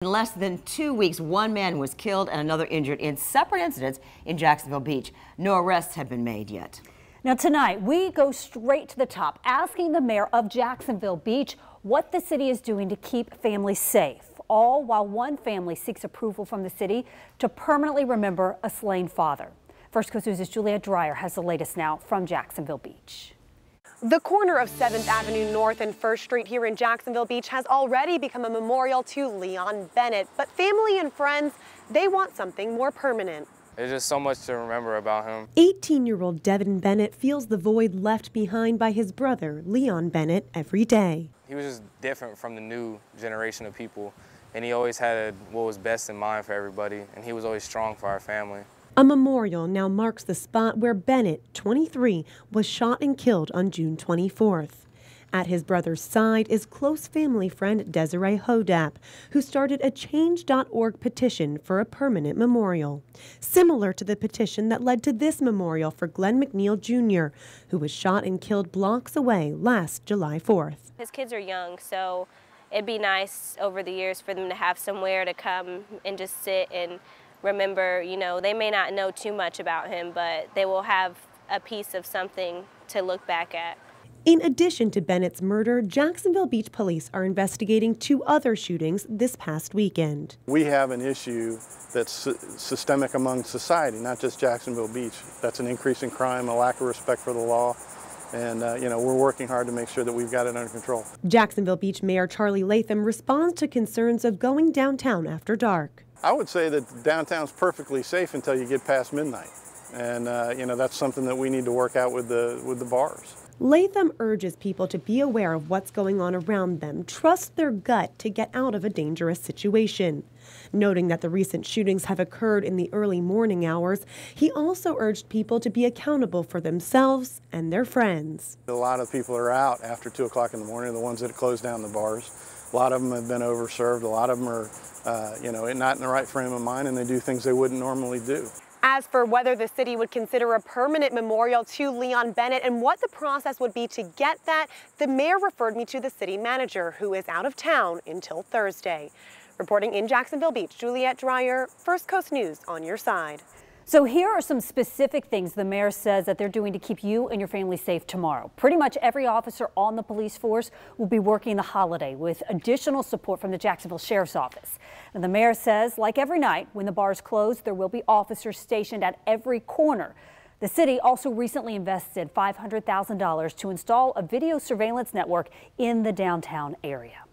In less than 2 weeks, one man was killed and another injured in separate incidents in Jacksonville Beach. No arrests have been made yet. Now tonight, we go straight to the top, asking the mayor of Jacksonville Beach what the city is doing to keep families safe, all while one family seeks approval from the city to permanently remember a slain father. First Coast News' Juliette Dreyer has the latest now from Jacksonville Beach. The corner of 7th Avenue North and 1st Street here in Jacksonville Beach has already become a memorial to Leon Bennett, but family and friends, they want something more permanent. There's just so much to remember about him. 18-year-old Devin Bennett feels the void left behind by his brother, Leon Bennett, every day. He was just different from the new generation of people, and he always had what was best in mind for everybody, and he was always strong for our family. A memorial now marks the spot where Bennett, 23, was shot and killed on June 24th. At his brother's side is close family friend Desiree Hodap, who started a Change.org petition for a permanent memorial, similar to the petition that led to this memorial for Glenn McNeil Jr., who was shot and killed blocks away last July 4th. His kids are young, so it'd be nice over the years for them to have somewhere to come and just sit and remember. You know, they may not know too much about him, but they will have a piece of something to look back at. In addition to Bennett's murder, Jacksonville Beach police are investigating 2 other shootings this past weekend. We have an issue that's systemic among society, not just Jacksonville Beach. That's an increase in crime, a lack of respect for the law, and we're working hard to make sure that we've got it under control. Jacksonville Beach Mayor Charlie Latham responds to concerns of going downtown after dark. I would say that downtown's perfectly safe until you get past midnight, and that's something that we need to work out with the bars. Latham urges people to be aware of what's going on around them, trust their gut to get out of a dangerous situation. Noting that the recent shootings have occurred in the early morning hours, he also urged people to be accountable for themselves and their friends. A lot of people are out after 2 o'clock in the morning, the ones that close down the bars. A lot of them have been overserved, a lot of them are not in the right frame of mind, and they do things they wouldn't normally do. As for whether the city would consider a permanent memorial to Leon Bennett and what the process would be to get that, the mayor referred me to the city manager, who is out of town until Thursday. Reporting in Jacksonville Beach, Juliette Dreyer, First Coast News on your side. So here are some specific things the mayor says that they're doing to keep you and your family safe tomorrow. Pretty much every officer on the police force will be working the holiday with additional support from the Jacksonville Sheriff's Office. And the mayor says, like every night when the bars close, there will be officers stationed at every corner. The city also recently invested $500,000 to install a video surveillance network in the downtown area.